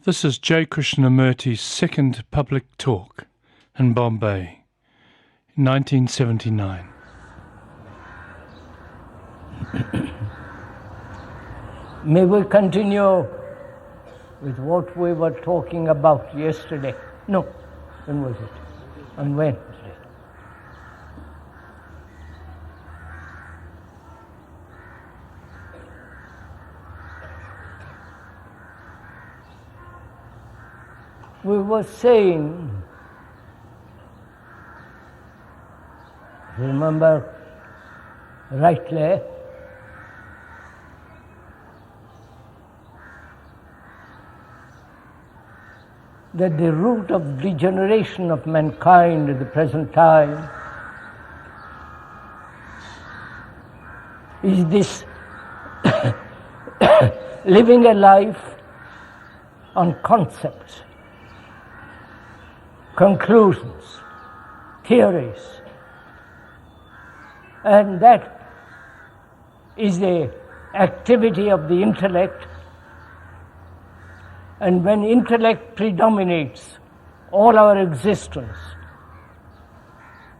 This is J. Krishnamurti's second public talk in Bombay in 1979. May we continue with what we were talking about yesterday? No, when was it? On Wednesday. We were saying, remember rightly, that the root of degeneration of mankind at the present time is this living a life on concepts, conclusions, theories, and that is the activity of the intellect. And when intellect predominates all our existence,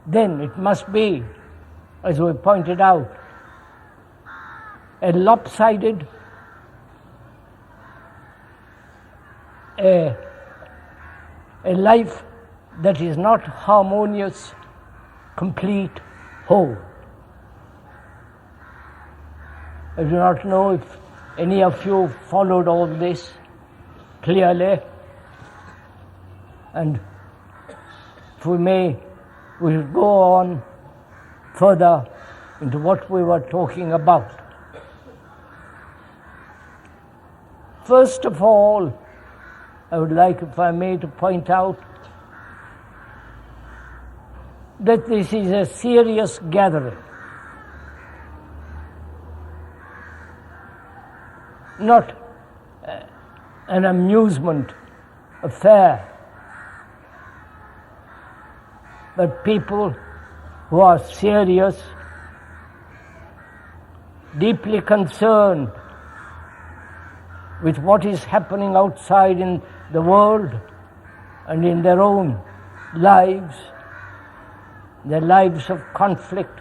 then it must be, as we pointed out, a lopsided, a life that is not harmonious, complete, whole. I do not know if any of you followed all this clearly, and if we may, we should go on further into what we were talking about. First of all, I would like, if I may, to point out that this is a serious gathering, not an amusement affair, but people who are serious, deeply concerned with what is happening outside in the world and in their own lives, their lives of conflict,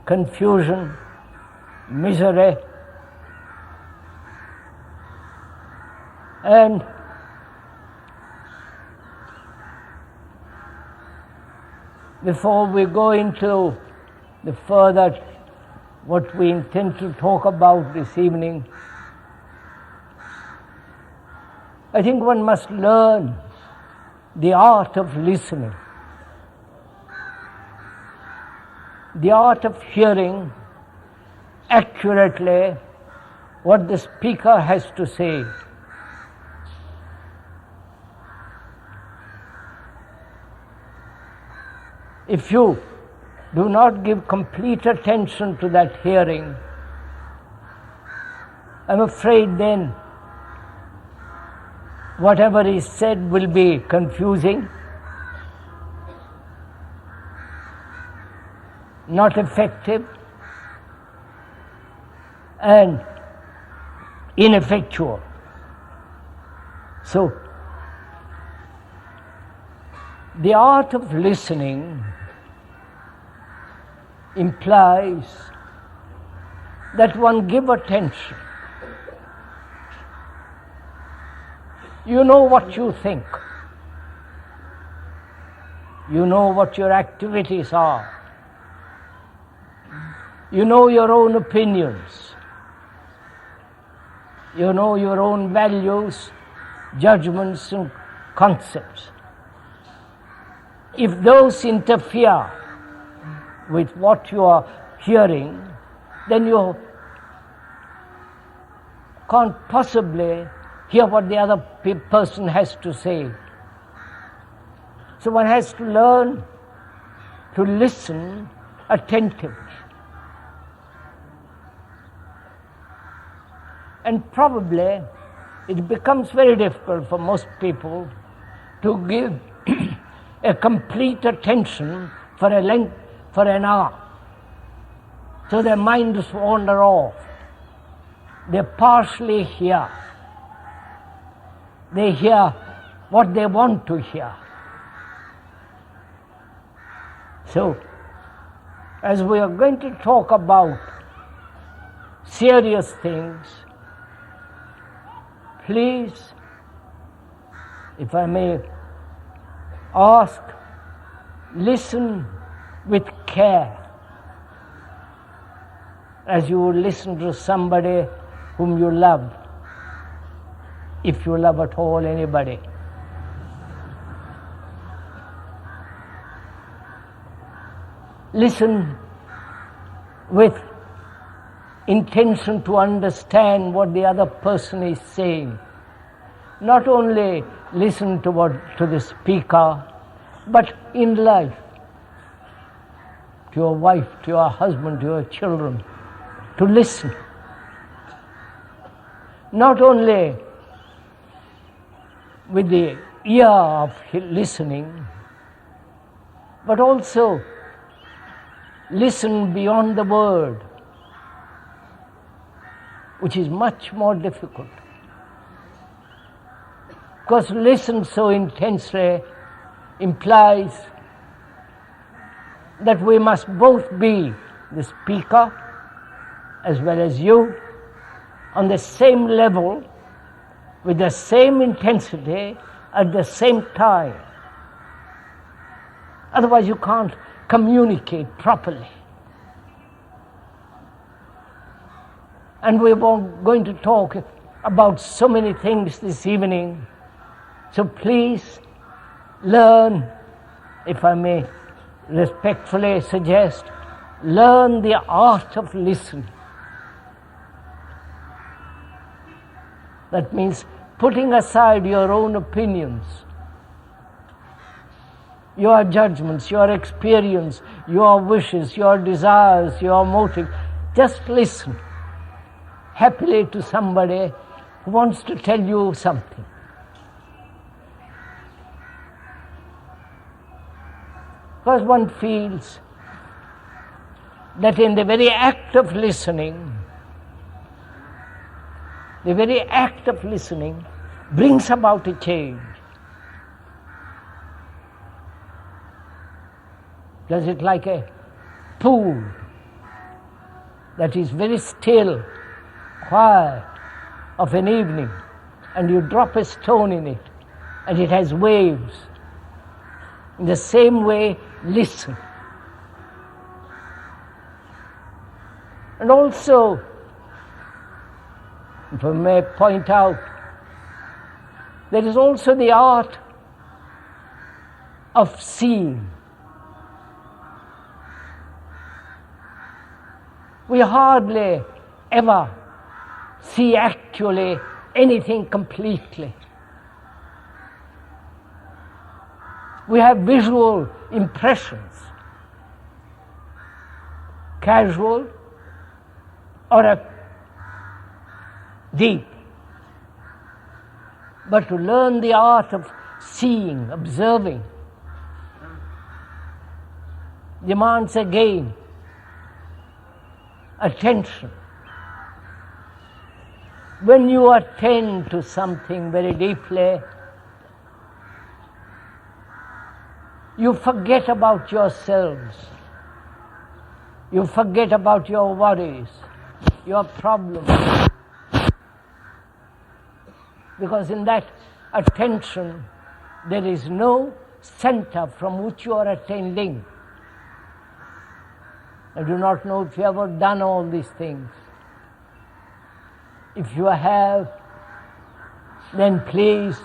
confusion, misery. And before we go into the further what we intend to talk about this evening, I think one must learn the art of listening, the art of hearing accurately what the speaker has to say. If you do not give complete attention to that hearing, I'm afraid then whatever is said will be confusing, not effective, and ineffectual. So, the art of listening implies that one give attention. You know what you think. You know what your activities are. You know your own opinions. You know your own values, judgments, and concepts. If those interfere with what you are hearing, then you can't possibly hear what the other person has to say. So one has to learn to listen attentively. And probably it becomes very difficult for most people to give a complete attention for an hour. So their minds wander off. They partially hear. They hear what they want to hear. So, as we are going to talk about serious things, please, if I may ask, listen with care as you would listen to somebody whom you love, if you love at all anybody. Listen with intention to understand what the other person is saying. Not only listen to the speaker, but in life, to your wife, to your husband, to your children, to listen. Not only with the ear of listening, but also listen beyond the word, which is much more difficult. Because listen so intensely implies that we must both be, the speaker as well as you, on the same level, with the same intensity, at the same time. Otherwise you can't communicate properly. And we're going to talk about so many things this evening. So please learn, if I may respectfully suggest, learn the art of listening. That means putting aside your own opinions, your judgments, your experience, your wishes, your desires, your motives. Just listen happily to somebody who wants to tell you something. Because one feels that in the very act of listening, brings about a change. Does it like a pool that is very still, quiet of an evening, and you drop a stone in it and it has waves. In the same way, listen. And also, if I may point out, there is also the art of seeing. We hardly ever see actually anything completely. We have visual impressions, casual or deep. But to learn the art of seeing, observing, demands again attention. When you attend to something very deeply, you forget about yourselves. You forget about your worries, your problems. Because in that attention, there is no center from which you are attending. I do not know if you have ever done all these things. If you have, then please,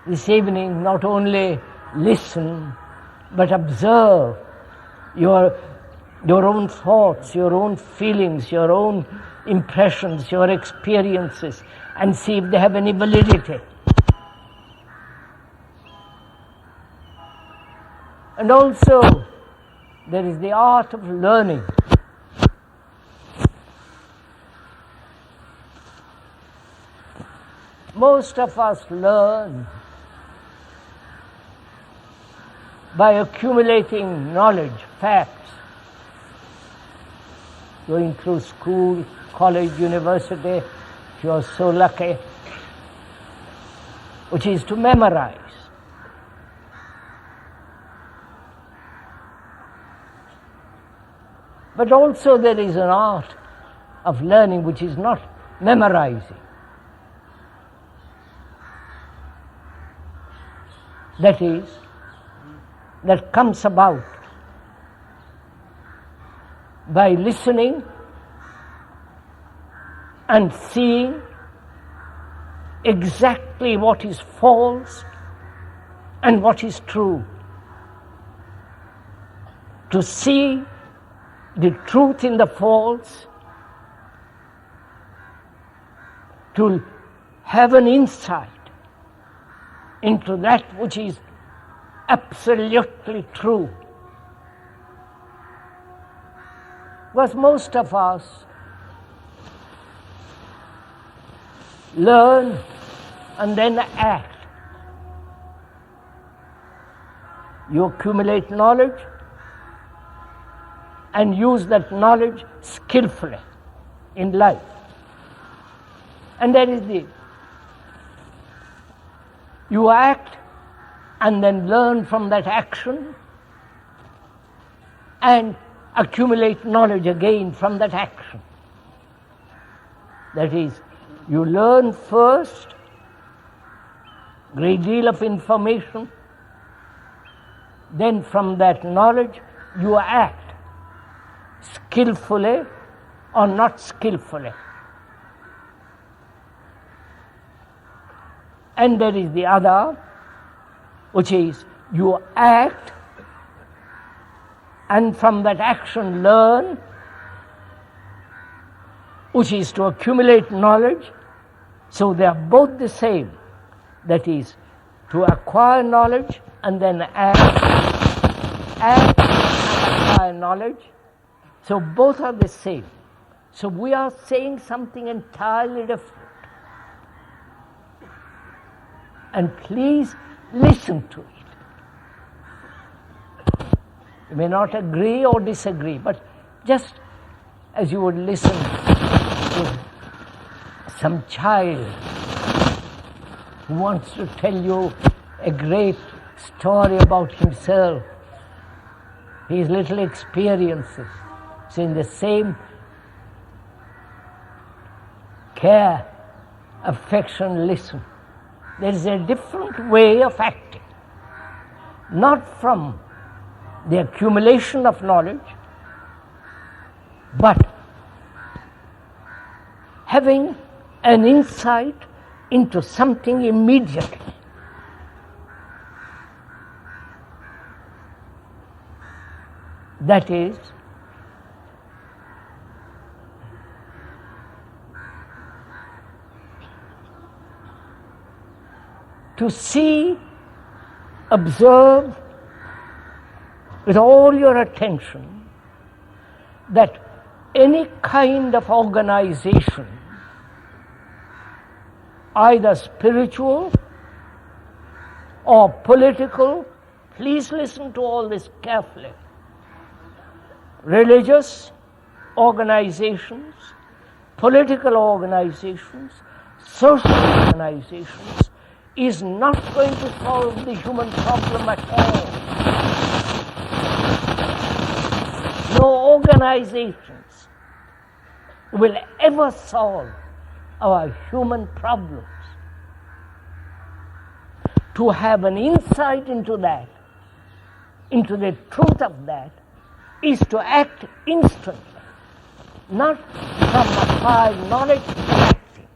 this evening, not only listen, but observe your own thoughts, your own feelings, your own impressions, your experiences, and see if they have any validity. And also, there is the art of learning. Most of us learn by accumulating knowledge, facts, going through school, college, university, if you are so lucky, which is to memorize. But also there is an art of learning which is not memorizing. That is, that comes about by listening and seeing exactly what is false and what is true. To see the truth in the false, to have an insight into that which is absolutely true. Because most of us learn and then act. You accumulate knowledge and use that knowledge skillfully in life. And that is it. You act and then learn from that action and accumulate knowledge again from that action. That is, you learn first, great deal of information, then from that knowledge you act skillfully or not skillfully. And there is the other, which is you act and from that action learn, which is to accumulate knowledge. So they are both the same. That is, to acquire knowledge and then act and acquire knowledge. So both are the same. So we are saying something entirely different. And please listen to it. You may not agree or disagree, but just as you would listen to some child who wants to tell you a great story about himself, his little experiences. So in the same care, affection, listen. There is a different way of acting, not from the accumulation of knowledge, but having an insight into something immediately. That is, to see, observe with all your attention that any kind of organization, either spiritual or political, please listen to all this carefully, religious organizations, political organizations, social organizations, is not going to solve the human problem at all. No organizations will ever solve our human problems. To have an insight into that, into the truth of that, is to act instantly, not from acquired knowledge, but acting.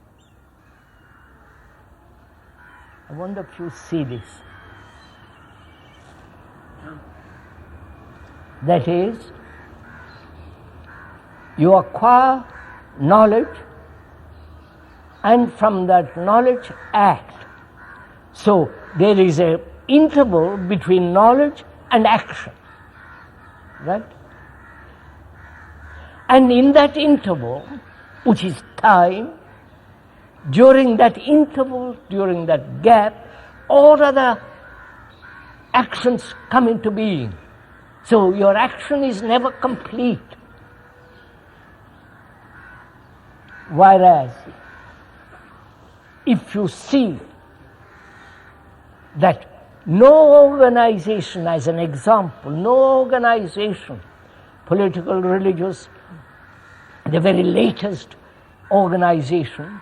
I wonder if you see this. That is, you acquire knowledge and from that knowledge act. So there is an interval between knowledge and action, right? And in that interval, which is time, during that interval, during that gap, all other actions come into being. So your action is never complete. Whereas, if you see that no organization, as an example, no organization, political, religious, the very latest organization,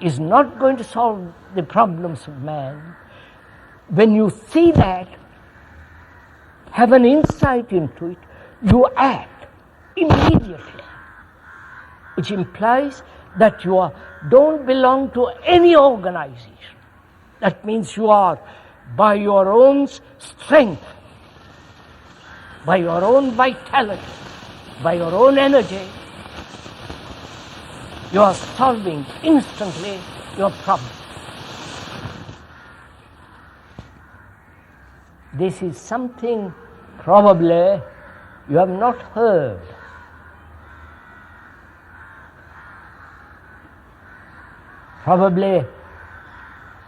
is not going to solve the problems of man. When you see that, have an insight into it, you act immediately, which implies that you don't belong to any organization. That means you are, by your own strength, by your own vitality, by your own energy, you are solving instantly your problem. This is something probably you have not heard. Probably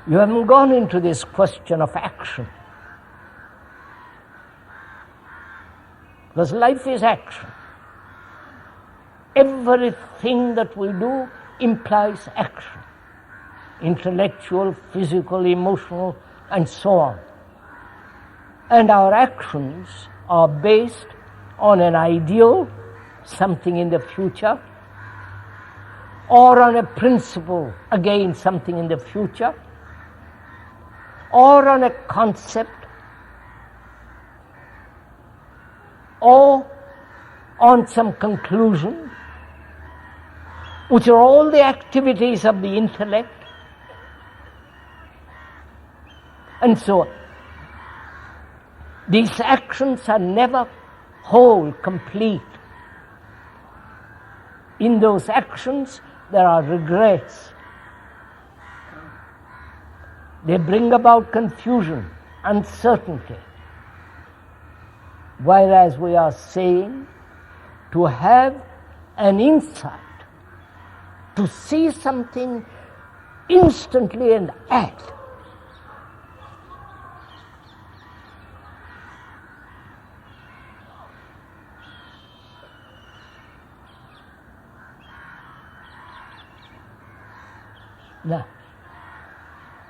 you haven't gone into this question of action. Because life is action. Everything that we do implies action. Intellectual, physical, emotional, and so on. And our actions are based on an ideal, something in the future, or on a principle, again something in the future, or on a concept, or on some conclusion, which are all the activities of the intellect. And so these actions are never whole, complete. In those actions there are regrets. They bring about confusion, uncertainty. Whereas we are saying to have an insight, to see something instantly and act. Now,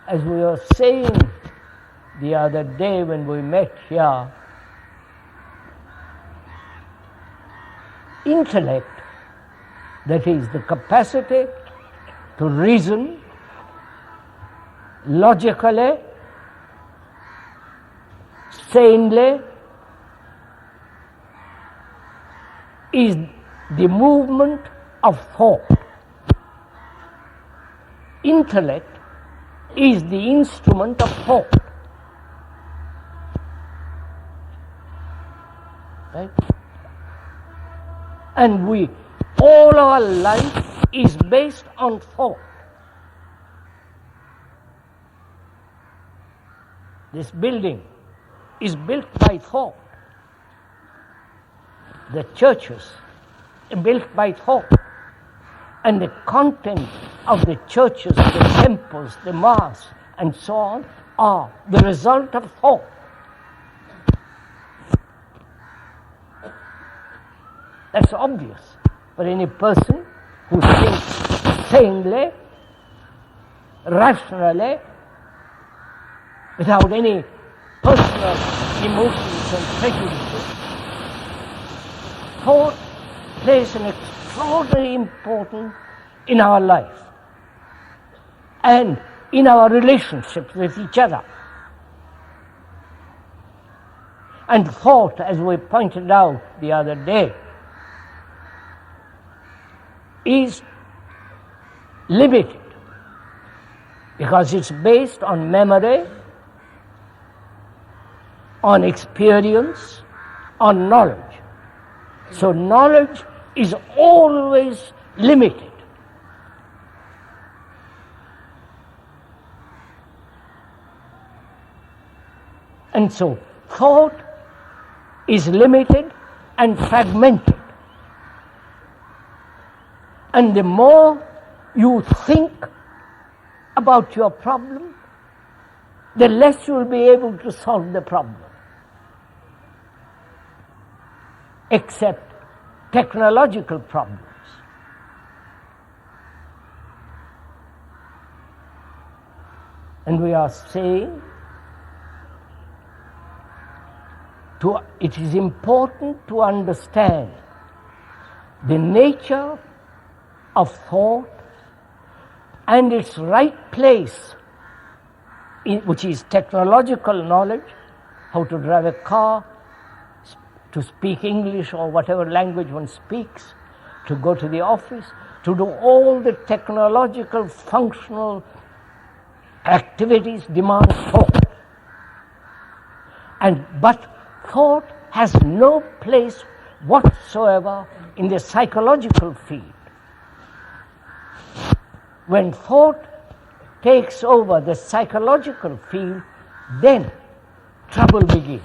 as we were saying the other day when we met here, intellect, that is the capacity to reason logically, sanely, is the movement of thought. Intellect is the instrument of thought. Right? And all our life is based on thought. This building is built by thought. The churches are built by thought. And the content of the churches, the temples, the mosques, and so on, are the result of thought. That's obvious for any person who thinks sanely, rationally, without any personal emotions and prejudices. Thought plays an extraordinarily important in our life and in our relationships with each other. And thought, as we pointed out the other day, is limited because it's based on memory, on experience, on knowledge. So knowledge is always limited. And so thought is limited and fragmented. And the more you think about your problem, the less you will be able to solve the problem. Except technological problems. And we are saying it is important to understand the nature of thought and its right place, which is technological knowledge, how to drive a car, to speak English or whatever language one speaks, to go to the office, to do all the technological functional activities demand thought. But thought has no place whatsoever in the psychological field. When thought takes over the psychological field, then trouble begins.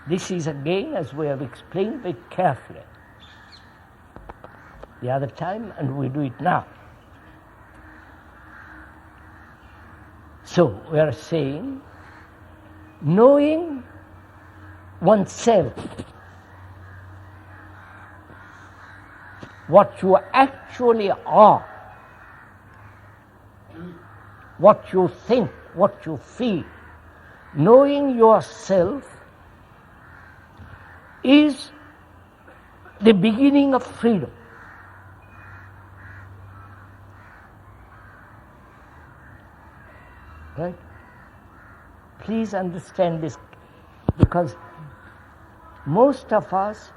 This is again, as we have explained very carefully the other time, and we do it now. So we are saying, knowing oneself, what you actually are, what you think, what you feel, knowing yourself is the beginning of freedom. Right? Please understand this, because most of us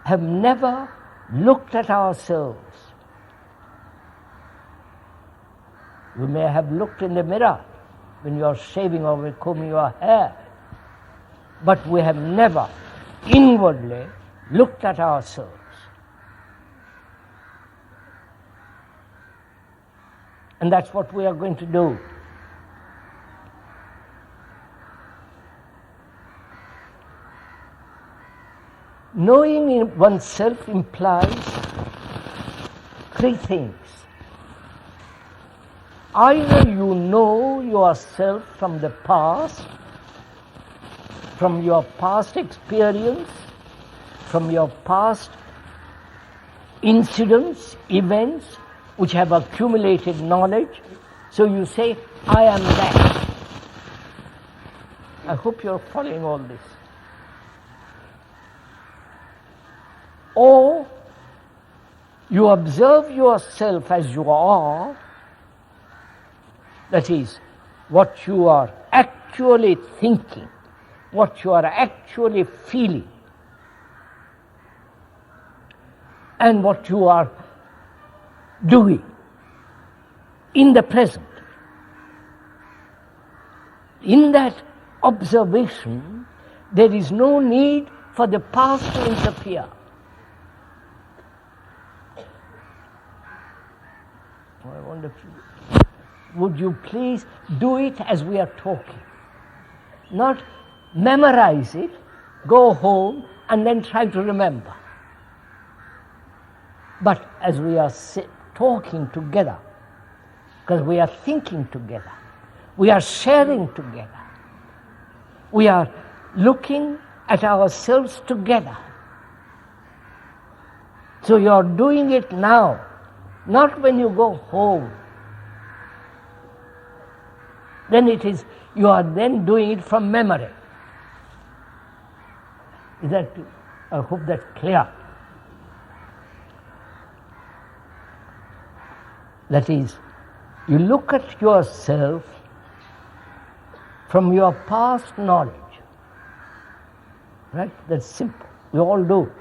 have never looked at ourselves. You may have looked in the mirror when you are shaving or combing your hair, but we have never inwardly looked at ourselves. And that's what we are going to do. Knowing oneself implies three things. Either you know yourself from the past, from your past experience, from your past incidents, events, which have accumulated knowledge. So you say, I am that. I hope you're following all this. Or you observe yourself as you are, that is, what you are actually thinking, what you are actually feeling, and what you are doing in the present. In that observation, there is no need for the past to interfere. I wonder, would you please do it as we are talking? Not memorize it, go home, and then try to remember. But as we are talking together, because we are thinking together, we are sharing together, we are looking at ourselves together. So you are doing it now, not when you go home. Then you are then doing it from memory. I hope that's clear. That is, you look at yourself from your past knowledge. Right? That's simple. We all do.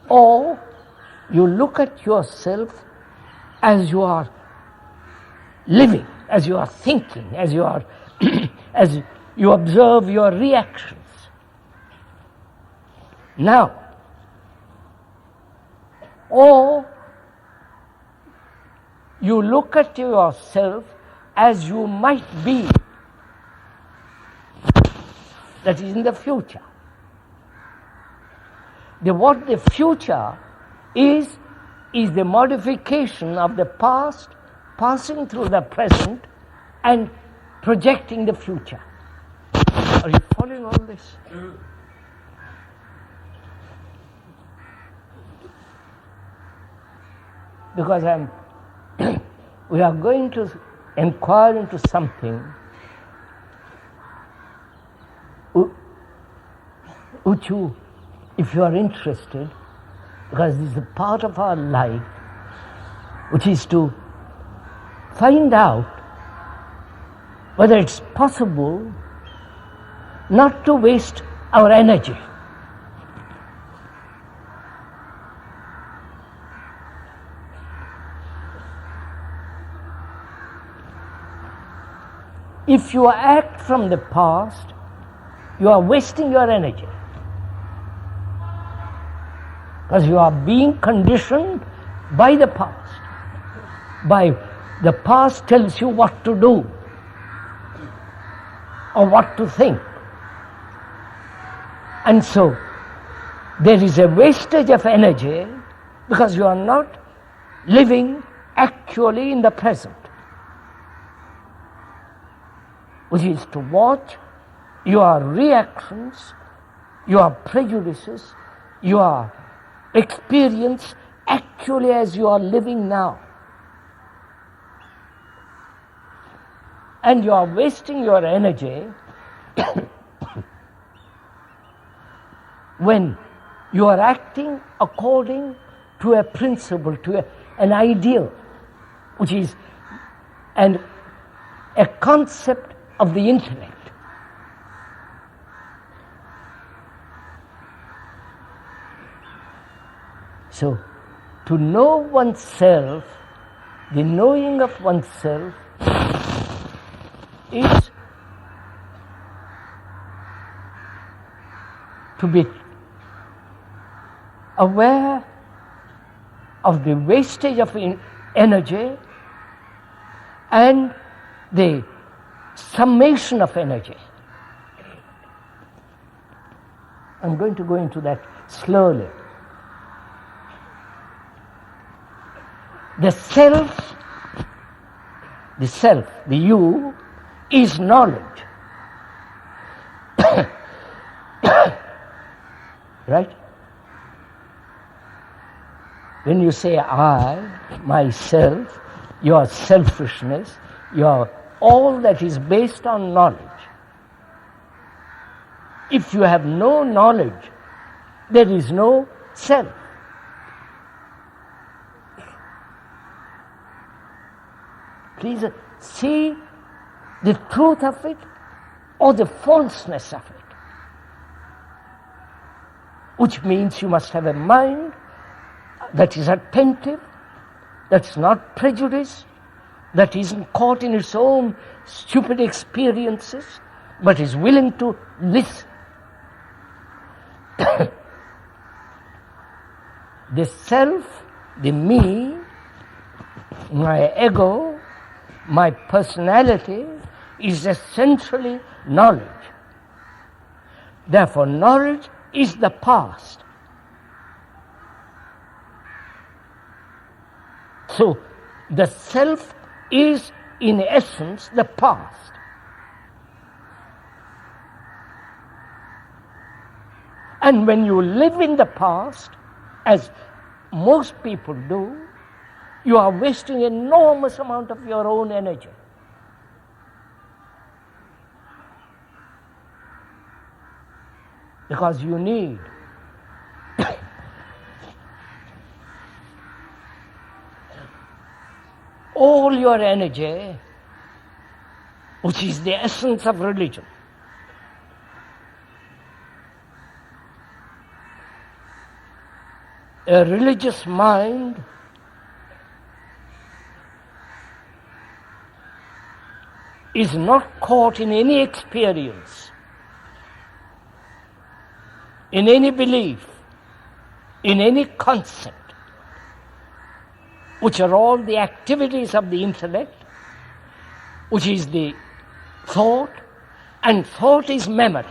Or you look at yourself as you are living, as you are thinking, as you are as you observe your reactions. Now, or you look at yourself as you might be, that is in the future. What the future is the modification of the past, passing through the present and projecting the future. Are you following all this? Because we are going to inquire into something which you, if you are interested, because this is a part of our life, which is to find out whether it's possible not to waste our energy. If you act from the past, you are wasting your energy. Because you are being conditioned by the past. By the past tells you what to do or what to think. And so there is a wastage of energy because you are not living actually in the present, which is to watch your reactions, your prejudices, your experience actually as you are living now. And you are wasting your energy when you are acting according to a principle, to an ideal, which is a concept of the intellect. So, to know oneself, the knowing of oneself is to be aware of the wastage of energy and the summation of energy. I'm going to go into that slowly. The self, the you, is knowledge. Right? When you say I, myself, your selfishness, your all that is based on knowledge. If you have no knowledge, there is no self. Please see the truth of it or the falseness of it. Which means you must have a mind that is attentive, that's not prejudiced, that isn't caught in its own stupid experiences, but is willing to listen. The self, the me, my ego, my personality is essentially knowledge. Therefore, knowledge is the past. So, the self is in essence the past. And when you live in the past, as most people do, you are wasting enormous amount of your own energy. Because you need all your energy, which is the essence of religion. A religious mind is not caught in any experience, in any belief, in any concept, which are all the activities of the intellect, which is the thought, and thought is memory.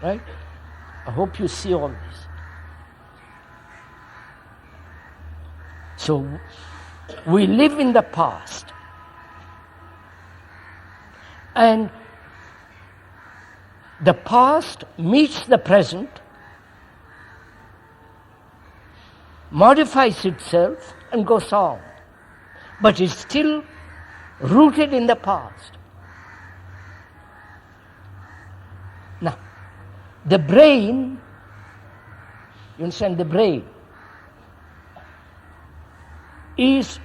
Right? I hope you see all this. So, we live in the past. And the past meets the present, modifies itself, and goes on. but is still rooted in the past. Now, the brain, you understand, the brain is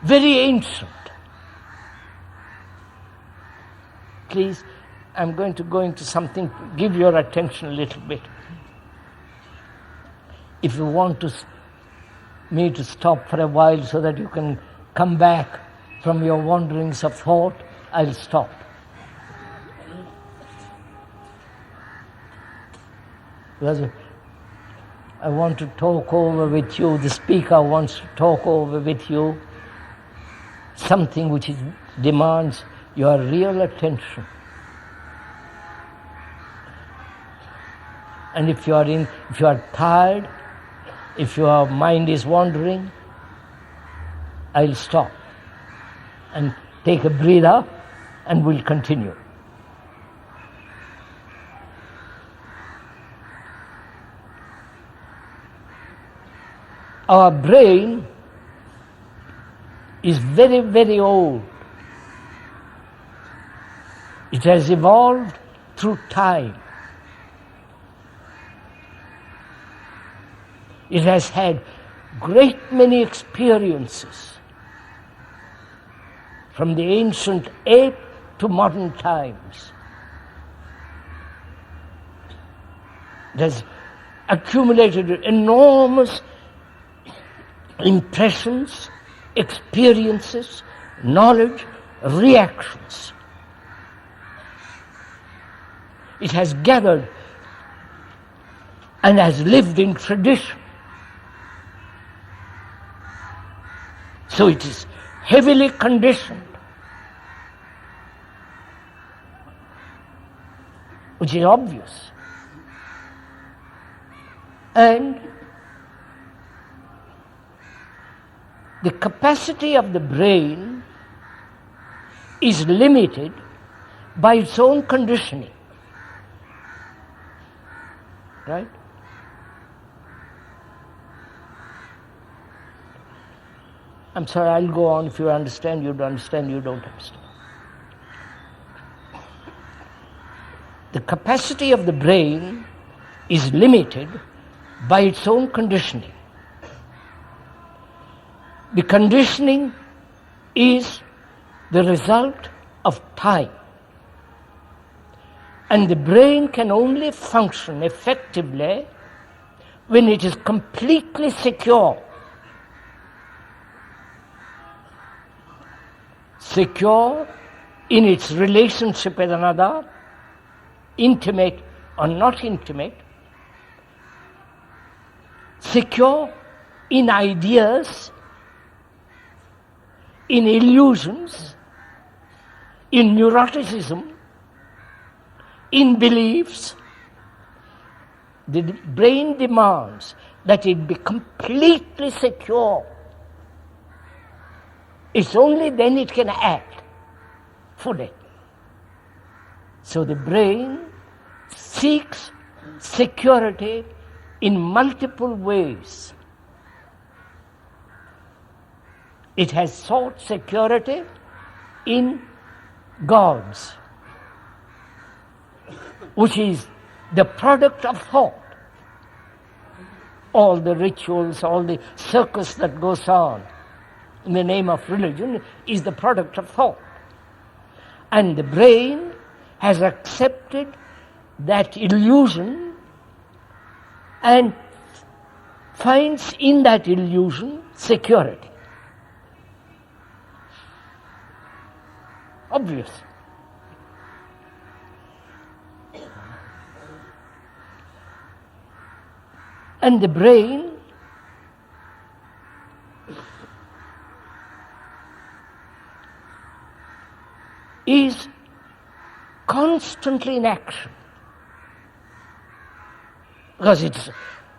very ancient. Please, I'm going to go into something to give your attention a little bit. If you want me to stop for a while so that you can come back from your wanderings of thought, I'll stop. Because I want to talk over with you, the speaker wants to talk over with you something which demands your real attention. And if you are tired, if your mind is wandering, I'll stop and take a breather and we'll continue. Our brain is very, very old. It has evolved through time. It has had great many experiences from the ancient ape to modern times. It has accumulated enormous impressions, experiences, knowledge, reactions. It has gathered and has lived in tradition. So it is heavily conditioned, which is obvious. And the capacity of the brain is limited by its own conditioning. Right? I'm sorry, I'll go on. If you understand, you don't understand, you don't understand. The capacity of the brain is limited by its own conditioning. The conditioning is the result of time. And the brain can only function effectively when it is completely secure. Secure in its relationship with another, intimate or not intimate, secure in ideas, in illusions, in neuroticism, in beliefs. The brain demands that it be completely secure. It's only then it can act fully. So the brain seeks security in multiple ways. It has sought security in gods, which is the product of thought. All the rituals, all the circus that goes on in the name of religion is the product of thought. And the brain has accepted that illusion and finds in that illusion security. Obvious. And the brain is constantly in action. Because it's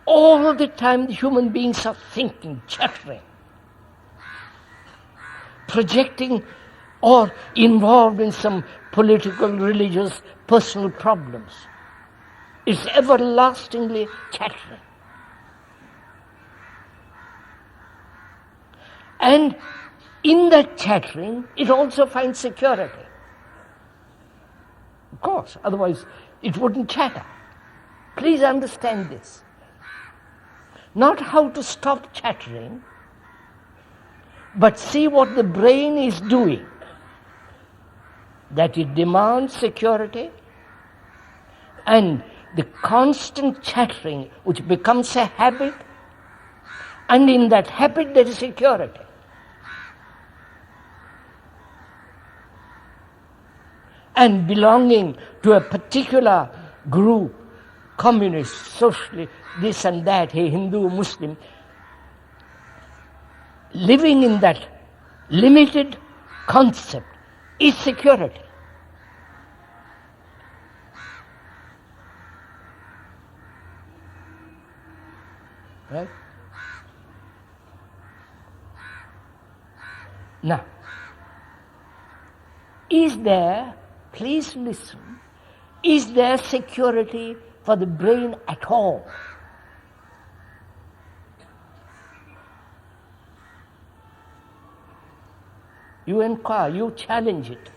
all the time the human beings are thinking, chattering, projecting, or involved in some political, religious, personal problems. It's everlastingly chattering. And in that chattering, it also finds security. Of course, otherwise it wouldn't chatter. Please understand this. Not how to stop chattering, but see what the brain is doing. That it demands security, and the constant chattering which becomes a habit, and in that habit there is security. And belonging to a particular group, communist, socialist, this and that, a Hindu, Muslim, living in that limited concept is security. Right? Now, is there, please listen, is there security for the brain at all? You inquire, you challenge it.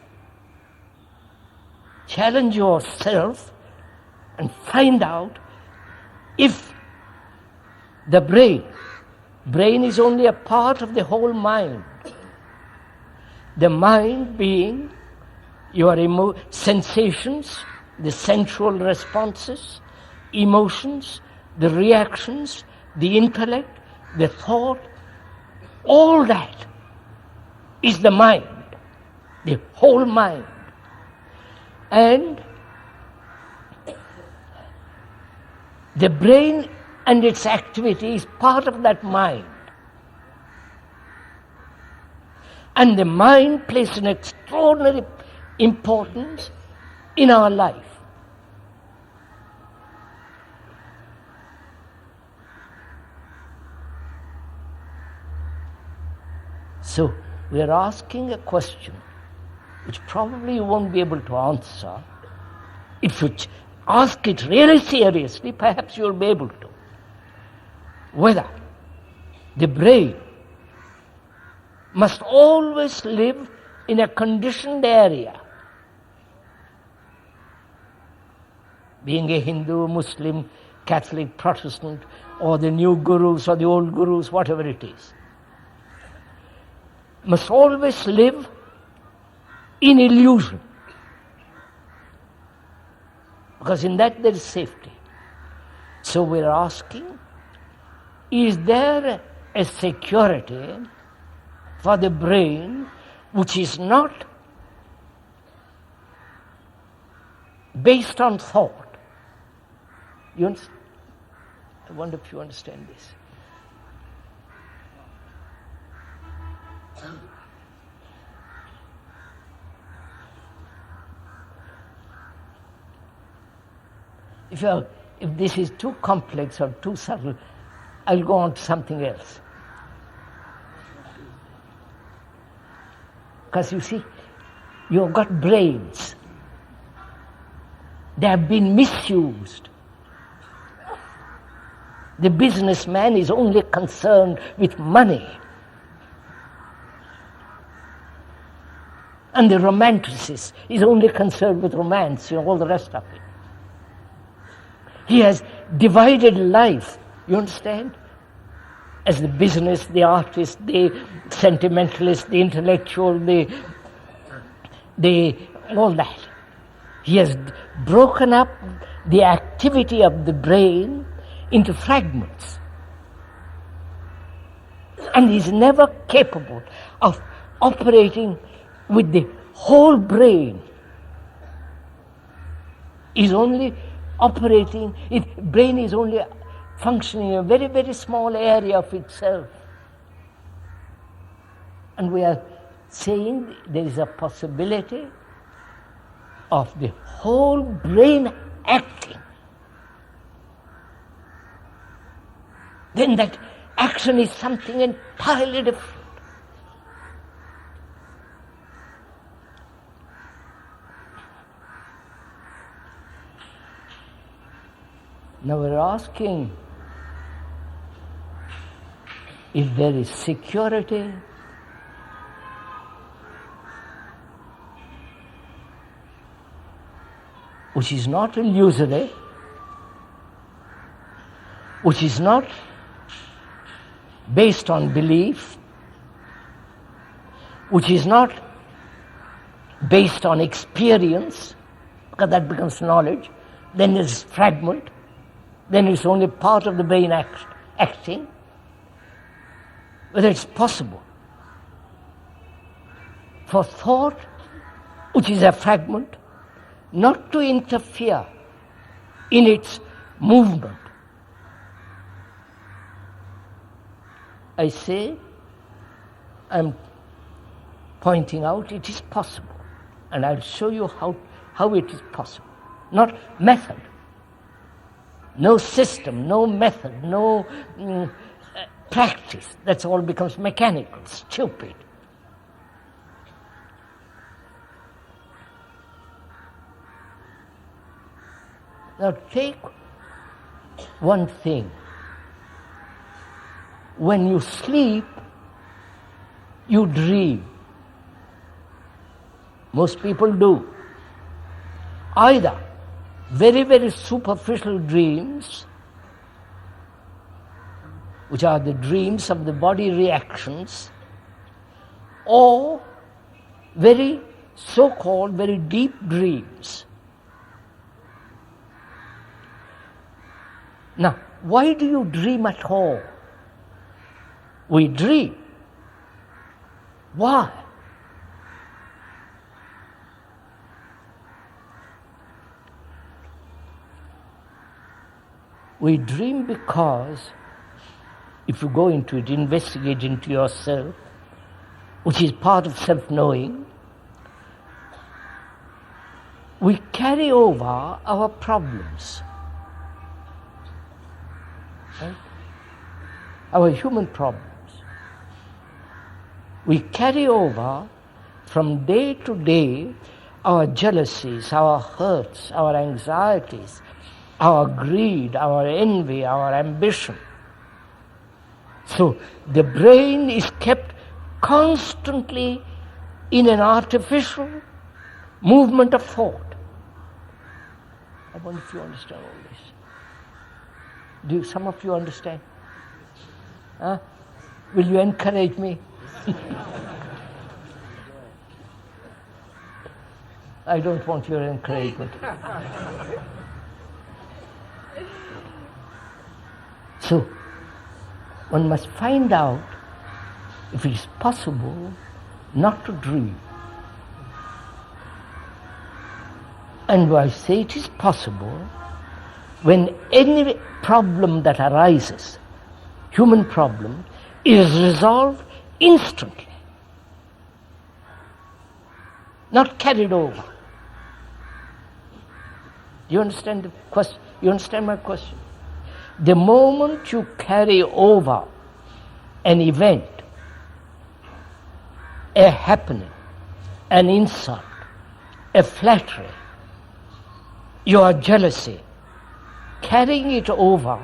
Challenge yourself and find out if the brain is only a part of the whole mind. The mind being your sensations, the sensual responses, emotions, the reactions, the intellect, the thought, all that is the mind, the whole mind. And the brain and its activity is part of that mind. And the mind plays an extraordinary importance in our life. So we are asking a question which probably you won't be able to answer. If you ask it really seriously, perhaps you'll be able to. Whether the brain must always live in a conditioned area, being a Hindu, Muslim, Catholic, Protestant, or the new gurus or the old gurus, whatever it is, must always live in illusion. Because in that there is safety. So we're asking, is there a security for the brain which is not based on thought? You understand? I wonder if you understand this. If this is too complex or too subtle, I'll go on to something else. Because you see, you've got brains. They have been misused. The businessman is only concerned with money. And the romanticist is only concerned with romance and all the rest of it. He has divided life, you understand? As the business, the artist, the sentimentalist, the intellectual, the all that. He has broken up the activity of the brain into fragments. And he's never capable of operating with the whole brain. He's only operating, brain is only functioning in a very, very small area of itself. And we are saying there is a possibility of the whole brain acting. Then that action is something entirely different. Now we're asking if there is security which is not illusory, which is not based on belief, which is not based on experience, because that becomes knowledge, then it's fragment, then it's only part of the brain acting. Whether it's possible for thought, which is a fragment, not to interfere in its movement. I say, I'm pointing out it is possible, and I'll show you how it is possible. Not method, no system, no method, no practice. That all becomes mechanical, stupid. Now take one thing. When you sleep, you dream. Most people do. Either very, very superficial dreams, which are the dreams of the body reactions, or very so-called very deep dreams. Now, why do you dream at all? We dream. Why? We dream because, if you go into it, investigate into yourself, which is part of self-knowing, we carry over our problems. Right? Our human problems. We carry over from day to day our jealousies, our hurts, our anxieties, our greed, our envy, our ambition. So the brain is kept constantly in an artificial movement of thought. I wonder if you understand all this. Do some of you understand? Huh? Will you encourage me? I don't want your encouragement. So, one must find out if it is possible not to dream. And I say it is possible when any problem that arises, human problem, is resolved instantly, not carried over. Do you understand the question? You understand my question? The moment you carry over an event, a happening, an insult, a flattery, your jealousy, carrying it over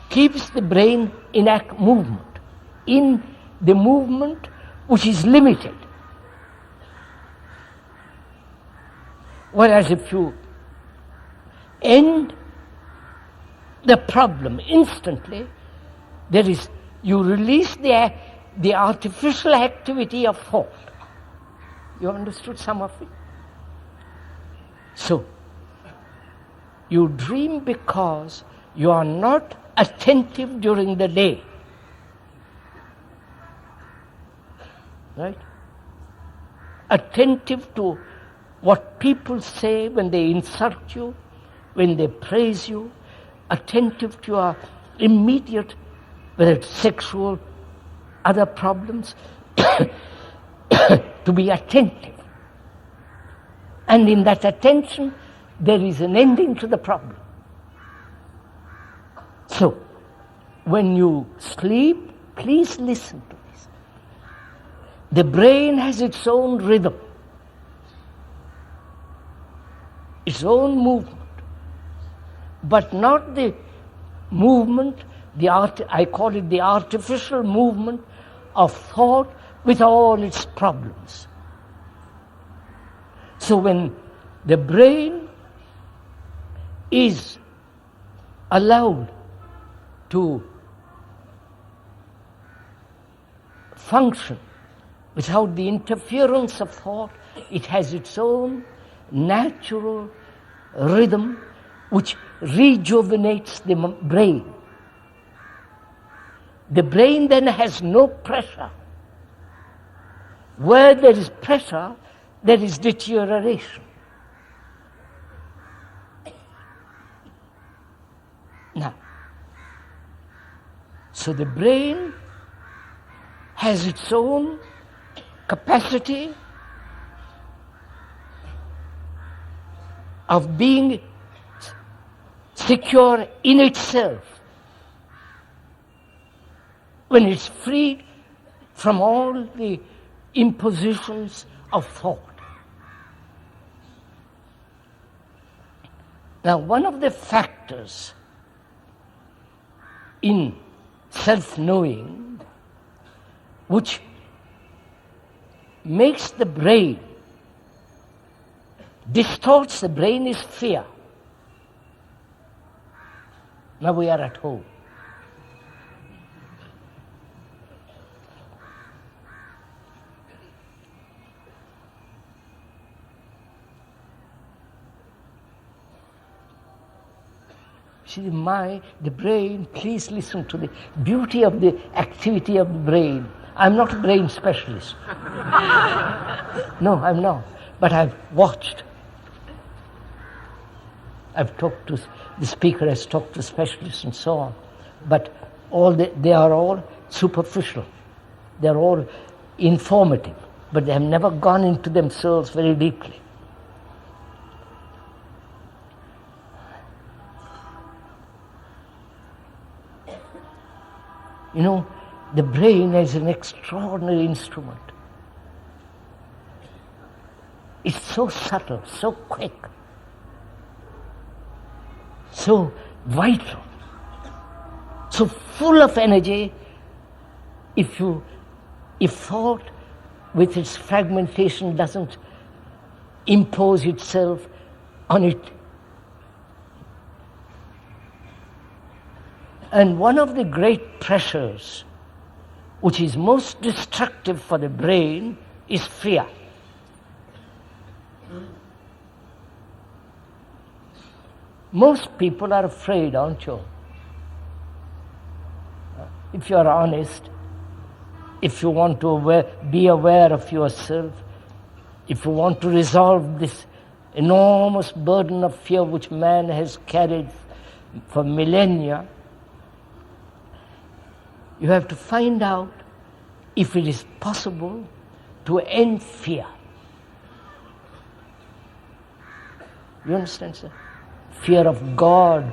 keeps the brain in movement, in the movement which is limited. Whereas if you end the problem instantly, you release the artificial activity of thought. You understood some of it? So, you dream because you are not attentive during the day. Right? Attentive to what people say when they insult you, when they praise you, attentive to your immediate, whether it's sexual, other problems, to be attentive. And in that attention, there is an ending to the problem. So, when you sleep, please listen to this. The brain has its own rhythm, its own movement, but not the movement, I call it the artificial movement of thought with all its problems. So when the brain is allowed to function without the interference of thought, it has its own natural rhythm which rejuvenates the brain. The brain then has no pressure. Where there is pressure, there is deterioration. Now, so the brain has its own capacity of being secure in itself when it's freed from all the impositions of thought. Now, one of the factors in self-knowing which makes the brain, distorts the brain, is fear. Now we are at home. See, the brain, please listen to the beauty of the activity of the brain. I'm not a brain specialist. No, I'm not. But I've watched. I've talked to, the speaker has talked to specialists and so on. But they are all superficial. They're all informative. But they have never gone into themselves very deeply. You know, the brain is an extraordinary instrument. It's so subtle, so quick, so vital, so full of energy. If thought with its fragmentation doesn't impose itself on it. And one of the great pressures which is most destructive for the brain is fear. Most people are afraid, aren't you? If you are honest, if you want to be aware of yourself, if you want to resolve this enormous burden of fear which man has carried for millennia, you have to find out if it is possible to end fear. You understand, sir? Fear of God,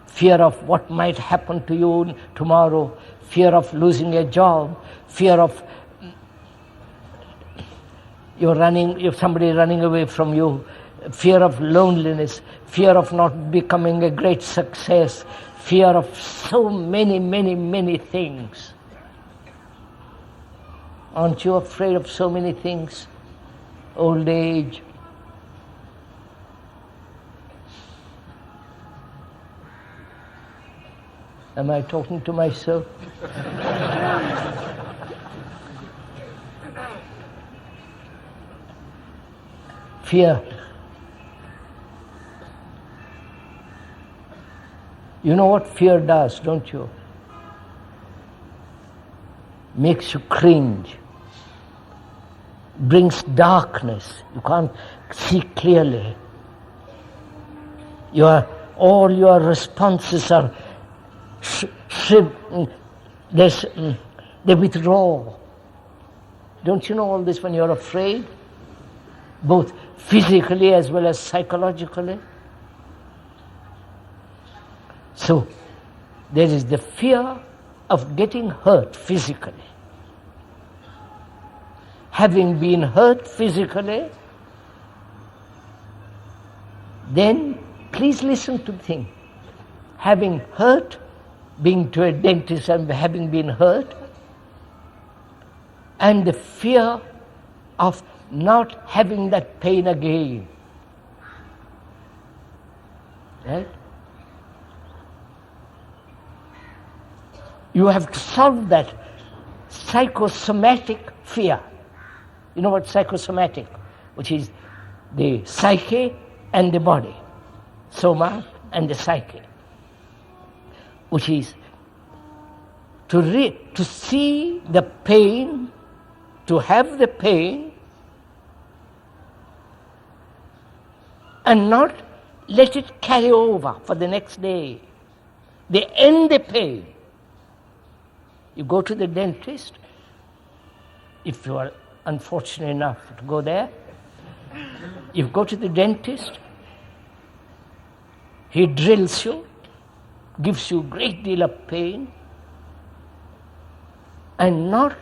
fear of what might happen to you tomorrow, fear of losing a job, fear of somebody running away from you, fear of loneliness, fear of not becoming a great success, fear of so many, many, many things. Aren't you afraid of so many things? Old age. Am I talking to myself? Fear. You know what fear does, don't you? Makes you cringe. Brings darkness. You can't see clearly. All your responses are they withdraw. Don't you know all this when you're afraid? Both physically as well as psychologically. So, there is the fear of getting hurt physically. Having been hurt physically, then please listen to the thing. Having hurt, being to a dentist and having been hurt, and the fear of not having that pain again. Right? You have to solve that psychosomatic fear. You know what psychosomatic, which is the psyche and the body. Soma and the psyche. Which is to see the pain, to have the pain, and not let it carry over for the next day. They end the pain. You go to the dentist, if you are unfortunate enough to go there. You go to the dentist, he drills you, gives you a great deal of pain, and not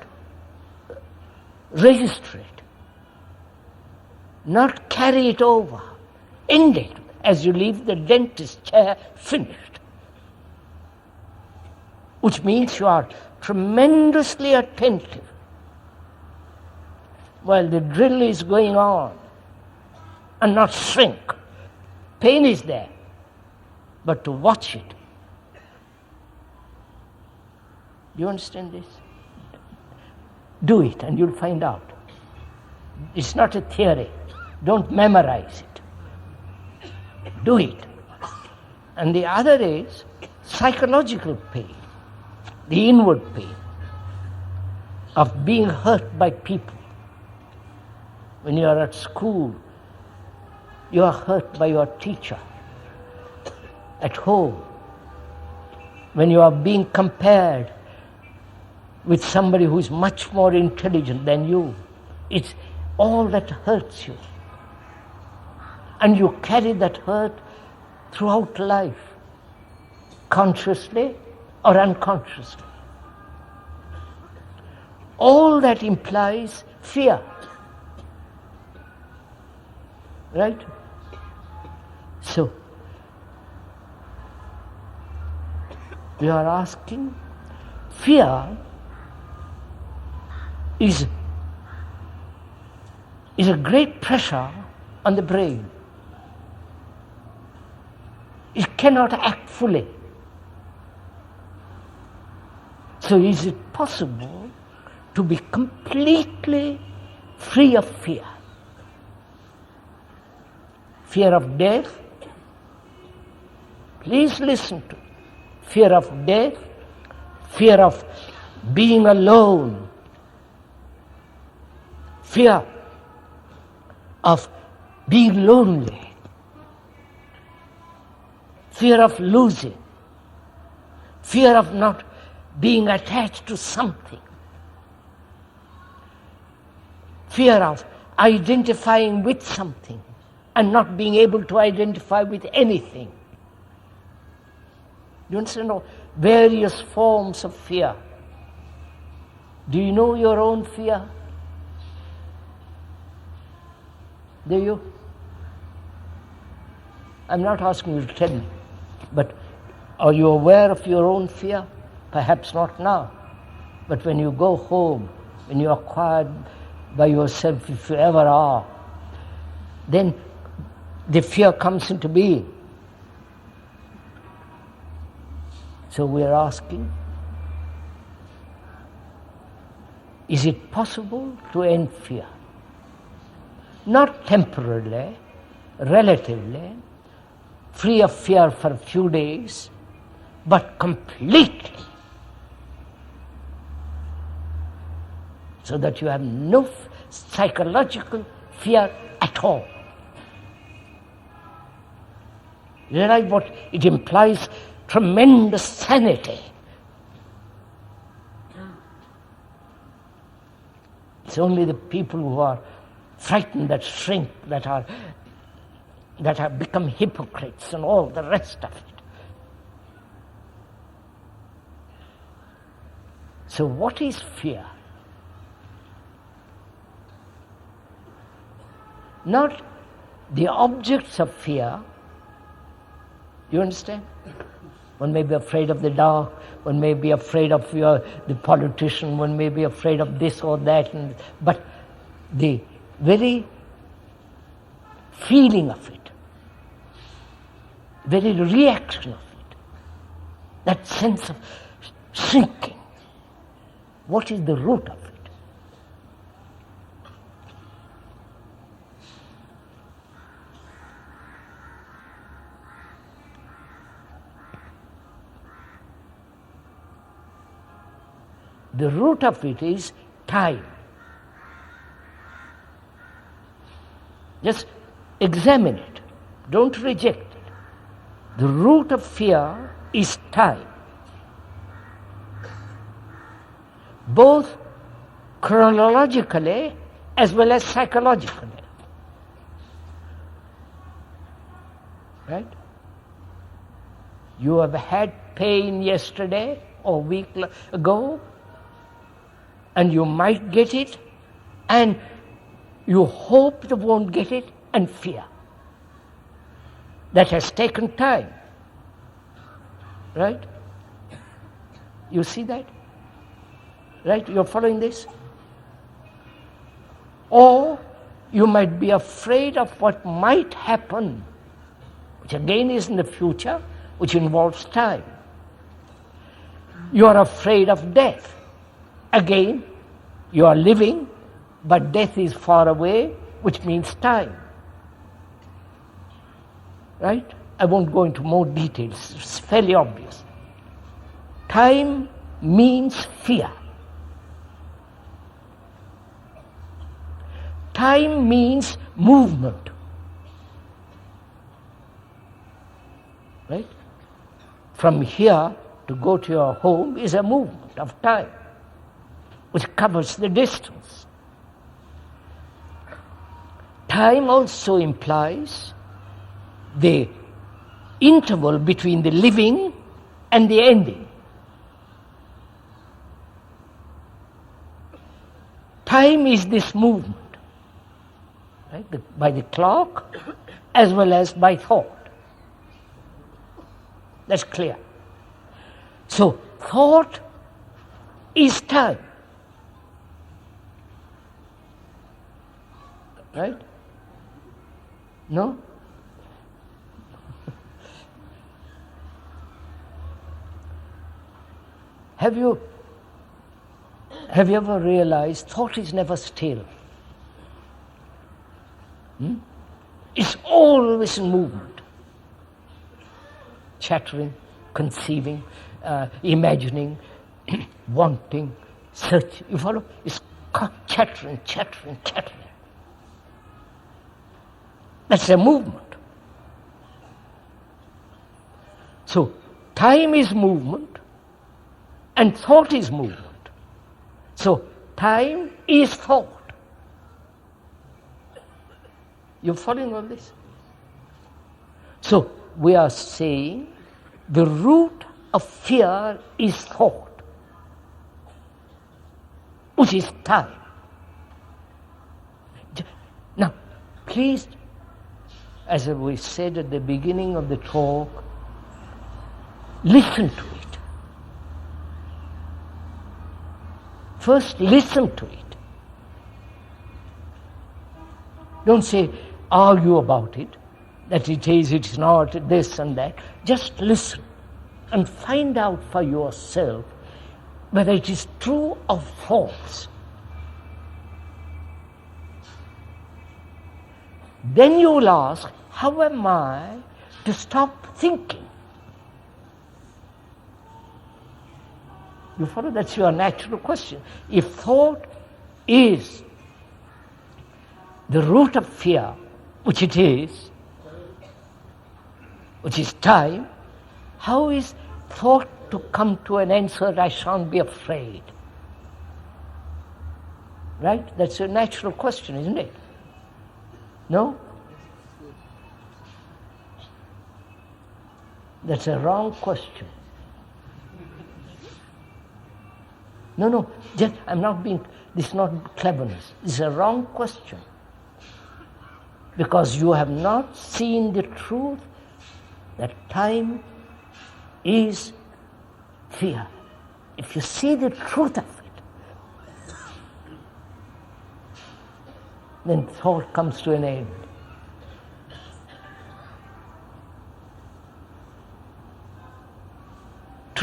register it, not carry it over, end it as you leave the dentist chair finished. Which means you are tremendously attentive while the drill is going on, and not shrink. Pain is there, but to watch it. Do you understand this? Do it and you'll find out. It's not a theory. Don't memorize it. Do it. And the other is psychological pain, the inward pain of being hurt by people. When you are at school, you are hurt by your teacher. At home, when you are being compared with somebody who is much more intelligent than you, it's all that hurts you. And you carry that hurt throughout life, consciously or unconsciously. All that implies fear. Right? So, we are asking, fear is a great pressure on the brain. It cannot act fully. So is it possible to be completely free of fear? Fear of death? Please listen to it. Fear of death, fear of being alone, fear of being lonely, fear of losing, fear of not being attached to something, fear of identifying with something and not being able to identify with anything. You understand? Various forms of fear. Do you know your own fear? Do you? I'm not asking you to tell me, but are you aware of your own fear? Perhaps not now, but when you go home, when you are quiet by yourself, if you ever are, then the fear comes into being. So we are asking, is it possible to end fear? Not temporarily, relatively, free of fear for a few days, but completely. So that you have no psychological fear at all. You realize what it implies? Tremendous sanity. It's only the people who are frightened, that shrink, that have become hypocrites and all the rest of it. So what is fear? Not the objects of fear. You understand? One may be afraid of the dark, one may be afraid of the politician, one may be afraid of this or that, but the very feeling of it very reaction of it, that sense of shrinking. What is the root of it? The root of it is time. Just examine it. Don't reject it. The root of fear is time. Both chronologically as well as psychologically. Right? You have had pain yesterday or a week ago, and you might get it, and you hope you won't get it, and fear. That has taken time. Right? You see that? Right? You're following this? Or you might be afraid of what might happen, which again is in the future, which involves time. You are afraid of death. Again, you are living, but death is far away, which means time. Right? I won't go into more details. It's fairly obvious. Time means fear. Time means movement. Right? From here to go to your home is a movement of time, which covers the distance. Time also implies the interval between the living and the ending. Time is this movement, right? By the clock as well as by thought. That's clear. So, thought is time. Right? No? Have you ever realized thought is never still? It's always in movement. Chattering, conceiving, imagining, wanting, searching. You follow? It's chattering. That's a movement. So, time is movement and thought is movement. So, time is thought. You're following all this? So, we are saying the root of fear is thought, which is time. Now, please, as we said at the beginning of the talk, listen to it. First, listen to it. Don't say, argue about it, that it is not, this and that. Just listen and find out for yourself whether it is true or false. Then you will ask, how am I to stop thinking? You follow? That's your natural question. If thought is the root of fear, which it is, which is time, how is thought to come to an answer that I shan't be afraid? Right? That's a natural question, isn't it? No? That's a wrong question. No, just, this is not cleverness. This is a wrong question. Because you have not seen the truth that time is fear. If you see the truth of it, then thought comes to an end.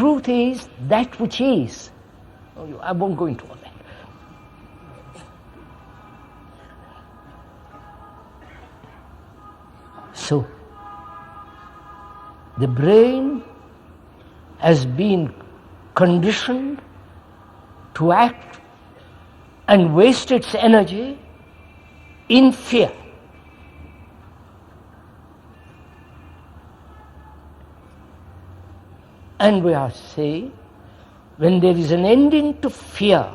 truth is that which is. I won't go into all that. So, the brain has been conditioned to act and waste its energy in fear. And we are saying, when there is an ending to fear,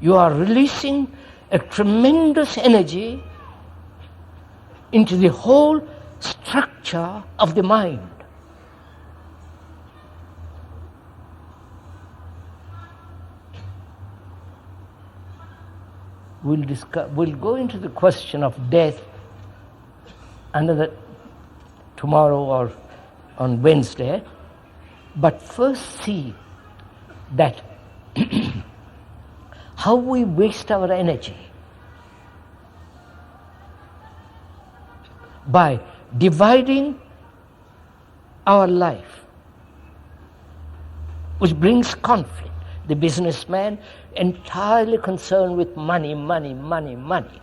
you are releasing a tremendous energy into the whole structure of the mind. We'll go into the question of death tomorrow or on Wednesday, but first see that how we waste our energy by dividing our life, which brings conflict. The businessman entirely concerned with money, money, money, money.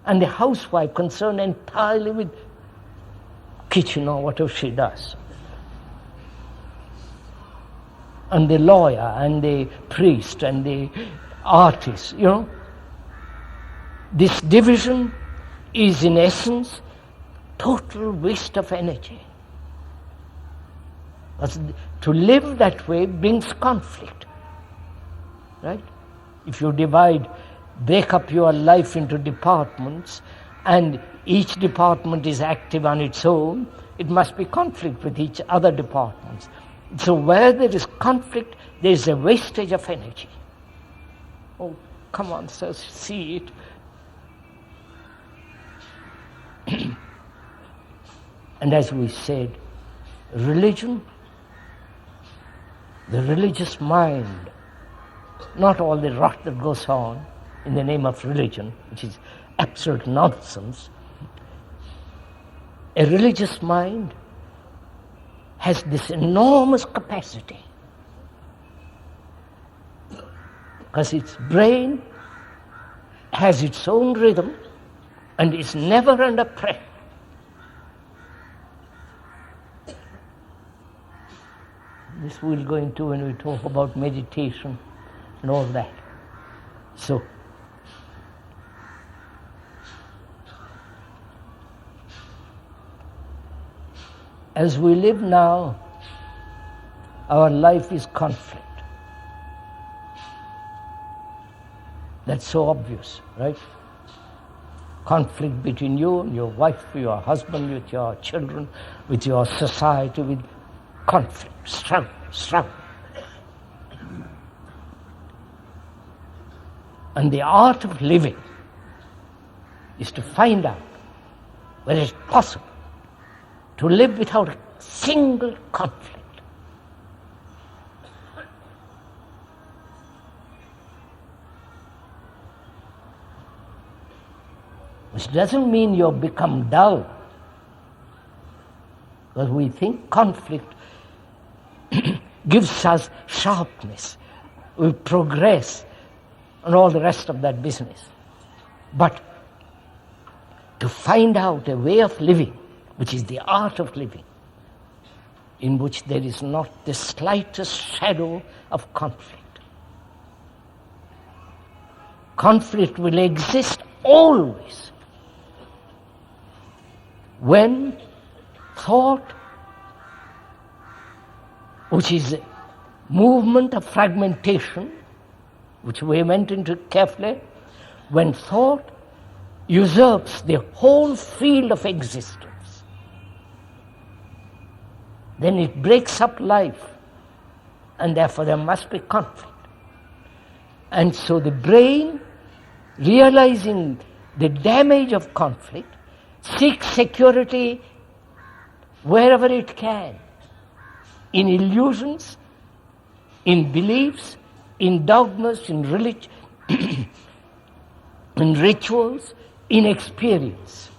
And the housewife concerned entirely with kitchen or whatever she does. And the lawyer and the priest and the artist, This division is in essence total waste of energy. To live that way brings conflict, right? If you break up your life into departments, and each department is active on its own, it must be conflict with each other departments. So where there is conflict, there is a wastage of energy. Oh, come on, sir, see it. And as we said, religion, the religious mind, not all the rot that goes on in the name of religion, which is absolute nonsense. A religious mind has this enormous capacity because its brain has its own rhythm and is never under pressure. This we'll go into when we talk about meditation and all that. So, as we live now, our life is conflict. That's so obvious, right? Conflict between you and your wife, your husband, with your children, with your society, with conflict, struggle. And the art of living is to find out whether it's possible to live without a single conflict. Which doesn't mean you've become dull, because we think conflict gives us sharpness, we progress, and all the rest of that business. But to find out a way of living, which is the art of living, in which there is not the slightest shadow of conflict. Conflict will exist always when thought, which is a movement of fragmentation, which we went into carefully, when thought usurps the whole field of existence, then it breaks up life, and therefore there must be conflict. And so the brain, realizing the damage of conflict, seeks security wherever it can, in illusions, in beliefs, in dogmas, in religion, in rituals, in experience,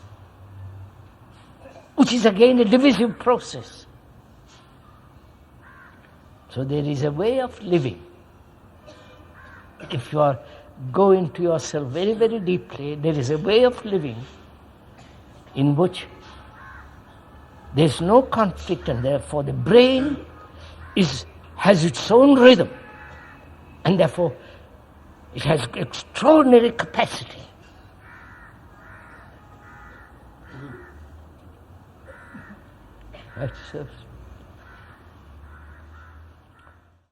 which is again a divisive process. So there is a way of living. If you are go into yourself very, very deeply, there is a way of living in which there is no conflict, and therefore the brain has its own rhythm, and therefore it has extraordinary capacity. That's